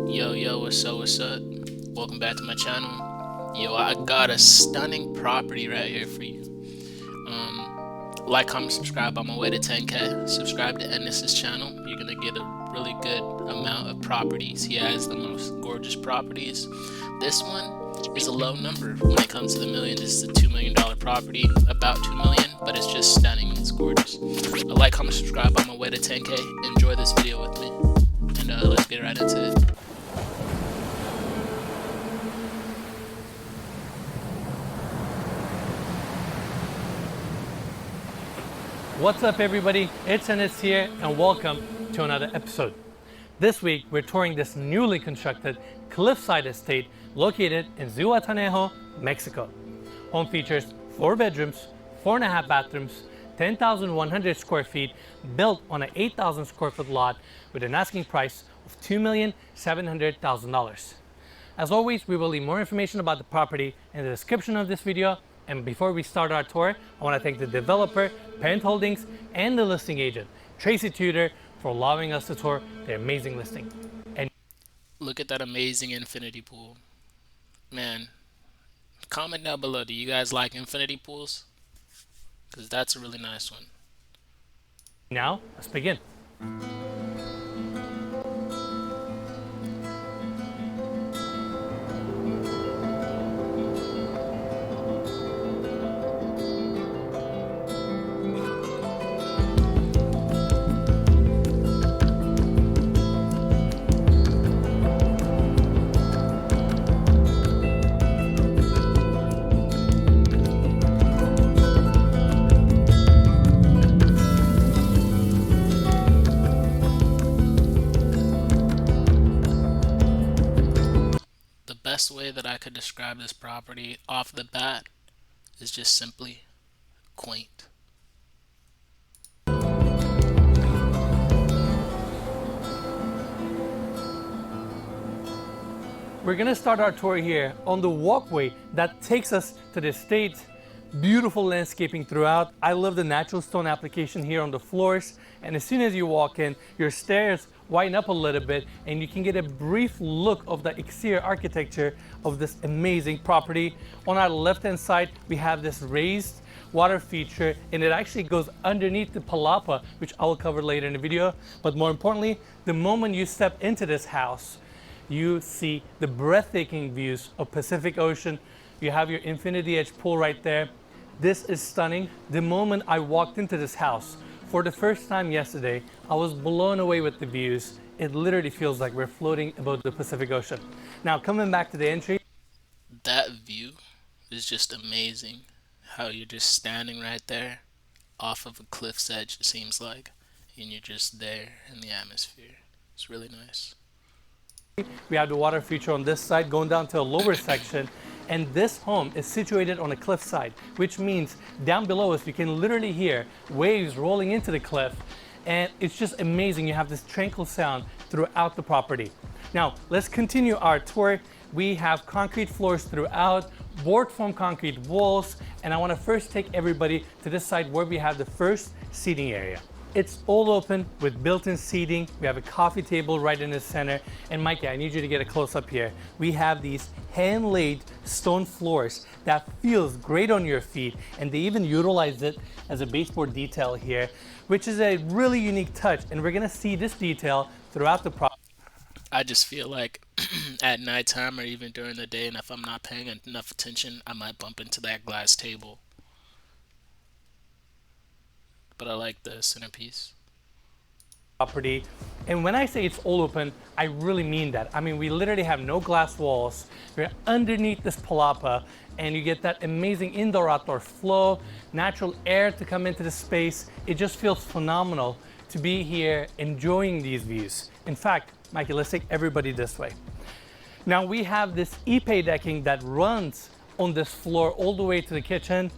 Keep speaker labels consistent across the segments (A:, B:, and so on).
A: Yo, what's up? Welcome back to my channel. Yo, I got a stunning property right here for you. Like, comment, subscribe. On my way to 10K. Subscribe to Ennis's channel. You're gonna get a really good amount of properties. He has the most gorgeous properties. This one is a low number when it comes to the million. This is a $2 million property, about 2 million, but it's just stunning. It's gorgeous. Like, comment, subscribe. On my way to 10K. Enjoy this video with me, and let's get right into it.
B: What's up everybody, it's Ennis here and welcome to another episode. This week we're touring this newly constructed cliffside estate located in Zihuatanejo, Mexico. Home features 4 bedrooms, 4.5 bathrooms, 10,100 square feet, built on an 8,000 square foot lot with an asking price of $2,700,000. As always, we will leave more information about the property in the description of this video. And before we start our tour, I want to thank the developer, Parent Holdings, and the listing agent, Tracy Tudor, for allowing us to tour their amazing listing. And
A: look at that amazing infinity pool. Man, comment down below, do you guys like infinity pools? Because that's a really nice one.
B: now, let's begin.
A: Best way that I could describe this property off the bat is just simply quaint.
B: We're gonna start our tour here on the walkway that takes us to the estate. Beautiful landscaping throughout. I love the natural stone application here on the floors. And as soon as you walk in, your stairs widen up a little bit and you can get a brief look of the exterior architecture of this amazing property. On our left hand side, we have this raised water feature, and it actually goes underneath the palapa, which I will cover later in the video. But more importantly, the moment you step into this house, you see the breathtaking views of Pacific Ocean. You have your infinity edge pool right there. This is stunning. The moment I walked into this house for the first time yesterday, I was blown away with the views. It literally feels like we're floating above the Pacific Ocean. Now, coming back to the entry.
A: That view is just amazing. How you're just standing right there off of a cliff's edge, it seems like, and you're just there in the atmosphere. It's really nice.
B: We have the water feature on this side going down to a lower section, and this home is situated on a cliffside, which means down below us you can literally hear waves rolling into the cliff, and it's just amazing. You have this tranquil sound throughout the property. Now let's continue our tour. We have concrete floors throughout, board foam concrete walls, and I want to first take everybody to this side where we have the first seating area. It's all open with built-in seating. We have a coffee table right in the center. And Mikey, I need you to get a close-up here. We have these hand-laid stone floors that feels great on your feet, and they even utilize it as a baseboard detail here, which is a really unique touch, and we're gonna see this detail throughout the property.
A: I just feel like at nighttime or even during the day, and if I'm not paying enough attention, I might bump into that glass table. But I like the centerpiece.
B: Property. And when I say it's all open, I really mean that. I mean, we literally have no glass walls. We're underneath this palapa, and you get that amazing indoor-outdoor flow, natural air to come into the space. It just feels phenomenal to be here enjoying these views. In fact, Mikey, let's take everybody this way. Now we have this Ipe decking that runs on this floor all the way to the kitchen.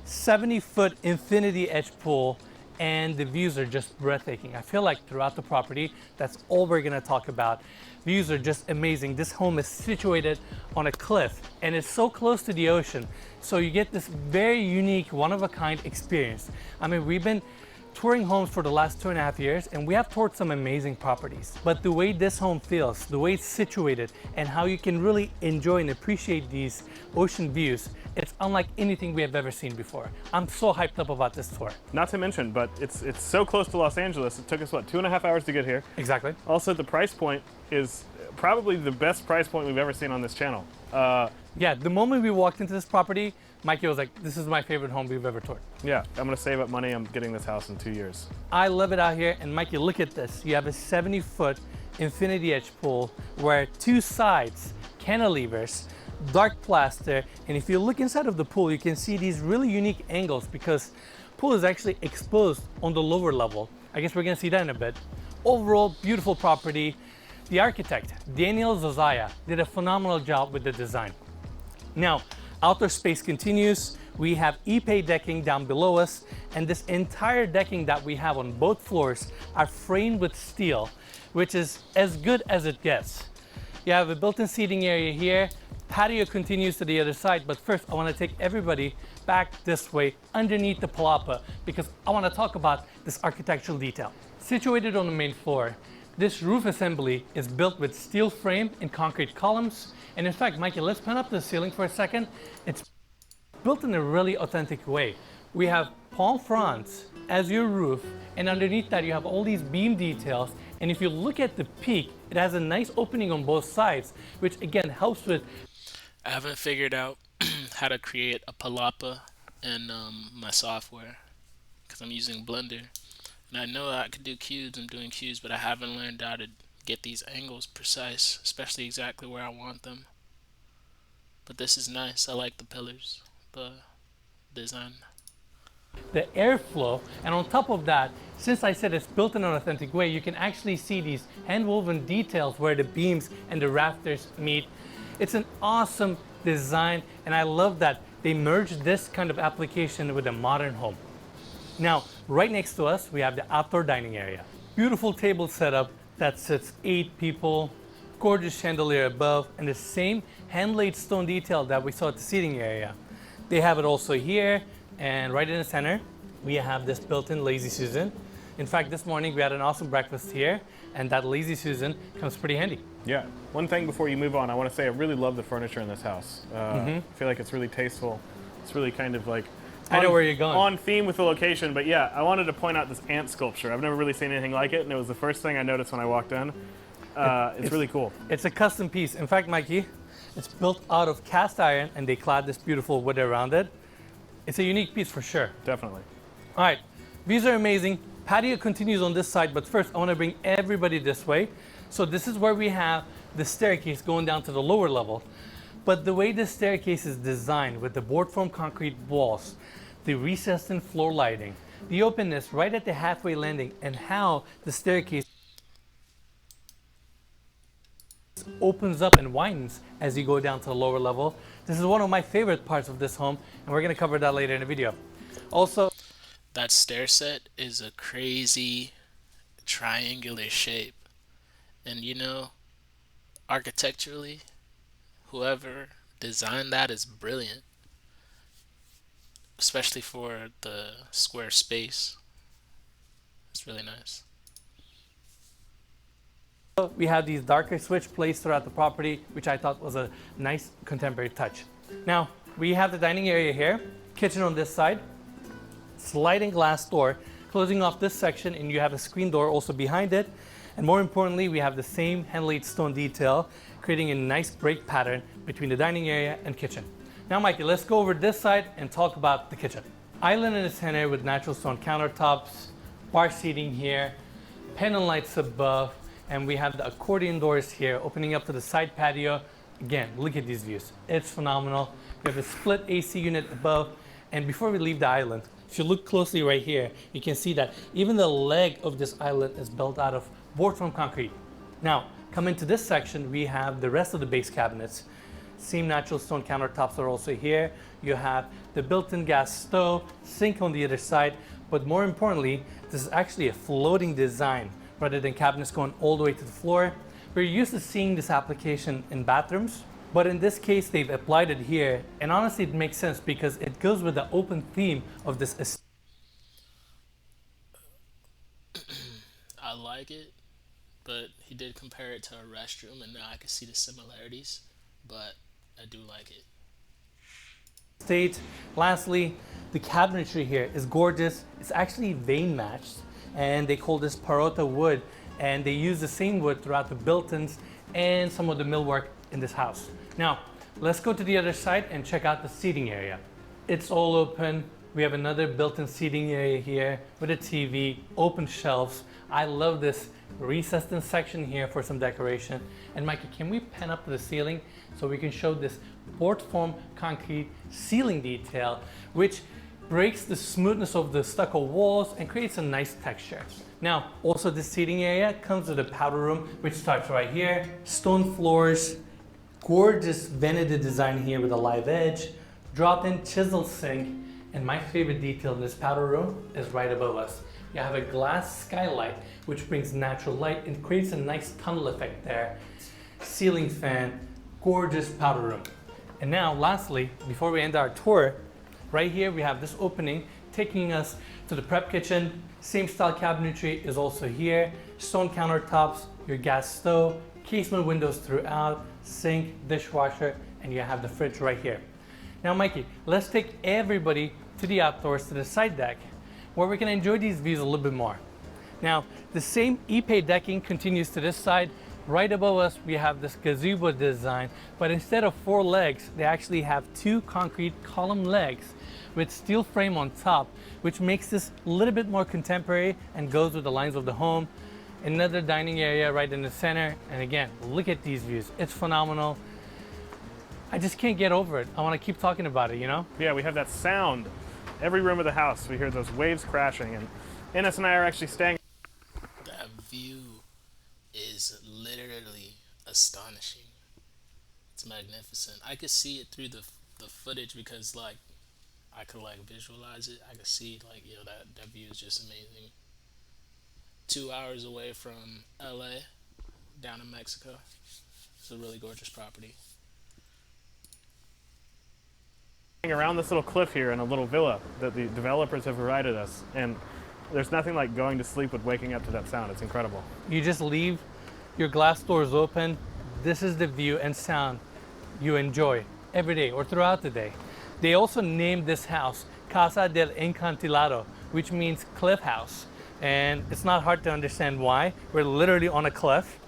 B: 70-foot infinity edge pool, and the views are just breathtaking. I feel like throughout the property, that's all we're gonna talk about. Views are just amazing. This home is situated on a cliff and it's so close to the ocean. So you get this very unique, one-of-a-kind experience. I mean, we've been touring homes for the last 2.5 years, and we have toured some amazing properties. But the way this home feels, the way it's situated, and how you can really enjoy and appreciate these ocean views, it's unlike anything we have ever seen before. I'm so hyped up about this tour.
C: Not to mention, but it's so close to Los Angeles. It took us, what, 2.5 hours to get here?
B: Exactly.
C: Also, the price point is probably the best price point we've ever seen on this channel.
B: Yeah, the moment we walked into this property, Mikey was like, this is my favorite home we've ever toured.
C: Yeah, I'm gonna save up money. I'm getting this house in 2 years.
B: I love it out here, and Mikey, look at this. You have a 70-foot infinity edge pool where 2 sides, cantilevers, dark plaster, and if you look inside of the pool, you can see these really unique angles because pool is actually exposed on the lower level. I guess we're gonna see that in a bit. Overall, beautiful property. The architect, Daniel Zozaya, did a phenomenal job with the design. Now, outdoor space continues. We have Ipe decking down below us, and this entire decking that we have on both floors are framed with steel, which is as good as it gets. You have a built-in seating area here. Patio continues to the other side, but first I want to take everybody back this way underneath the palapa because I want to talk about this architectural detail. Situated on the main floor, this roof assembly is built with steel frame and concrete columns. And in fact, Mikey, let's pan up the ceiling for a second. It's built in a really authentic way. We have palm fronds as your roof, and underneath that you have all these beam details. And if you look at the peak, it has a nice opening on both sides, which again helps with...
A: I haven't figured out how to create a palapa in my software because I'm using Blender. And I know I could do cubes, I'm doing cubes, but I haven't learned how to get these angles precise, especially exactly where I want them. But this is nice. I like the pillars, the design.
B: The airflow, and on top of that, since I said it's built in an authentic way, you can actually see these hand-woven details where the beams and the rafters meet. It's an awesome design, and I love that they merged this kind of application with a modern home. Now, right next to us, we have the outdoor dining area. Beautiful table setup that sits 8 people, gorgeous chandelier above, and the same hand-laid stone detail that we saw at the seating area. They have it also here, and right in the center, we have this built-in Lazy Susan. In fact, this morning we had an awesome breakfast here, and that Lazy Susan comes pretty handy.
C: Yeah, one thing before you move on, I want to say I really love the furniture in this house. I feel like it's really tasteful. It's really kind of like
B: I know where you're going.
C: On theme with the location, but yeah, I wanted to point out this ant sculpture. I've never really seen anything like it, and it was the first thing I noticed when I walked in. It's really cool.
B: It's a custom piece. In fact, Mikey, it's built out of cast iron, and they clad this beautiful wood around it. It's a unique piece for sure.
C: Definitely.
B: All right, views are amazing. Patio continues on this side, but first I want to bring everybody this way. So this is where we have the staircase going down to the lower level. But the way the staircase is designed with the board form concrete walls, the recessed in floor lighting, the openness right at the halfway landing, and how the staircase opens up and widens as you go down to the lower level. This is one of my favorite parts of this home, and we're going to cover that later in the video. Also,
A: that stair set is a crazy triangular shape. And you know, architecturally, whoever designed that is brilliant. Especially for the square space. It's really nice.
B: we have these darker switch placed throughout the property, which I thought was a nice contemporary touch. Now, we have the dining area here, kitchen on this side, sliding glass door closing off this section, and you have a screen door also behind it. And more importantly, we have the same hand-laid stone detail, creating a nice break pattern between the dining area and kitchen. Now, Mikey, let's go over this side and talk about the kitchen. Island in the center with natural stone countertops, bar seating here, pendant lights above, and we have the accordion doors here opening up to the side patio. Again, look at these views. It's phenomenal. We have a split AC unit above. And before we leave the island, if you look closely right here, you can see that even the leg of this island is built out of board form concrete. Now, come into this section, we have the rest of the base cabinets. Same natural stone countertops are also here. You have the built-in gas stove, sink on the other side, but more importantly, this is actually a floating design rather than cabinets going all the way to the floor. We're used to seeing this application in bathrooms, but in this case, they've applied it here. And honestly, it makes sense because it goes with the open theme of this.
A: like it, but he did compare it to a restroom, and now I can see the similarities. But I do like it.
B: State. Lastly, the cabinetry here is gorgeous. It's actually vein matched, and they call this Parota wood, and they use the same wood throughout the built-ins and some of the millwork in this house. Now, let's go to the other side and check out the seating area. It's all open. We have another built-in seating area here with a TV, open shelves. I love this recessed in section here for some decoration. And Mikey, can we pan up to the ceiling so we can show this board form concrete ceiling detail, which breaks the smoothness of the stucco walls and creates a nice texture. Now, also this seating area comes with a powder room, which starts right here. Stone floors, gorgeous vanity design here with a live edge, drop-in chisel sink, and my favorite detail in this powder room is right above us. You have a glass skylight, which brings natural light and creates a nice tunnel effect there. Ceiling fan, gorgeous powder room. And now, lastly, before we end our tour, right here we have this opening taking us to the prep kitchen. Same style cabinetry is also here. Stone countertops, your gas stove, casement windows throughout, sink, dishwasher, and you have the fridge right here. Now, Mikey, let's take everybody to the outdoors, to the side deck, where we can enjoy these views a little bit more. Now, the same Ipe decking continues to this side. Right above us, we have this gazebo design, but instead of 4 legs, they actually have 2 concrete column legs with steel frame on top, which makes this a little bit more contemporary and goes with the lines of the home. Another dining area right in the center, and again, look at these views. It's phenomenal. I just can't get over it. I want to keep talking about it, you know?
C: Yeah, we have that sound. Every room of the house, we hear those waves crashing, and Ines and I are actually staying.
A: That view is literally astonishing. It's magnificent. I could see it through the footage because like I could like visualize it. I could see like that view is just amazing. 2 hours away from LA, down in Mexico. It's a really gorgeous property.
C: Around this little cliff here in a little villa that the developers have provided us, and there's nothing like going to sleep with waking up to that sound. It's incredible.
B: You just leave your glass doors open. This is the view and sound you enjoy every day or throughout the day. They also named this house Casa del Encantilato, which means cliff house. And it's not hard to understand why. We're literally on a cliff.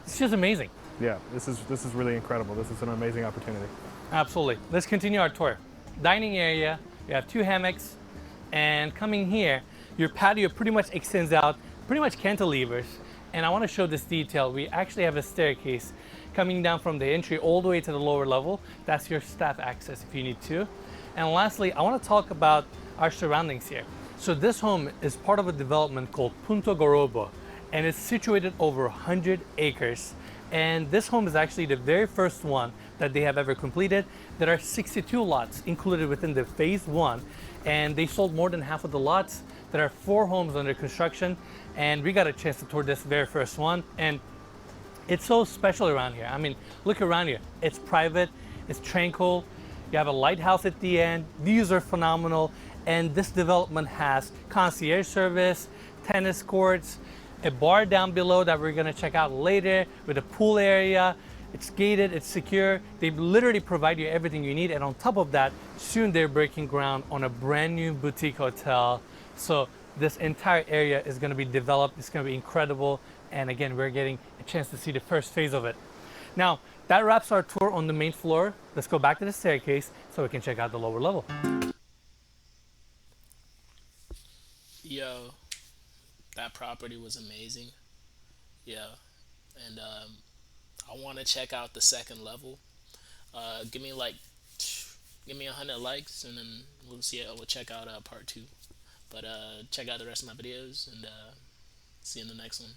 B: It's just amazing.
C: Yeah, this is really incredible. This is an amazing opportunity.
B: Absolutely. Let's continue our tour. Dining area, you have 2 hammocks, and coming here, your patio pretty much extends out, pretty much cantilevers. And I want to show this detail. We actually have a staircase coming down from the entry all the way to the lower level. That's your staff access if you need to. And lastly, I want to talk about our surroundings here. So this home is part of a development called Punto Gorobo, and it's situated over 100 acres. And this home is actually the very first one that they have ever completed. There are 62 lots included within the phase 1, and they sold more than half of the lots. There are 4 homes under construction, and we got a chance to tour this very first one, and it's so special around here. I mean, look around here. It's private, it's tranquil. You have a lighthouse at the end. Views are phenomenal, and this development has concierge service, tennis courts, a bar down below that we're gonna check out later with a pool area. It's gated, it's secure. They literally provide you everything you need. And on top of that, soon they're breaking ground on a brand new boutique hotel. So this entire area is gonna be developed. It's gonna be incredible. And again, we're getting a chance to see the first phase of it. Now, that wraps our tour on the main floor. Let's go back to the staircase so we can check out the lower level.
A: Yo, that property was amazing. Yeah, and I want to check out the second level. Give me 100 likes, and then we'll see. We'll check out part 2. But check out the rest of my videos, and see you in the next one.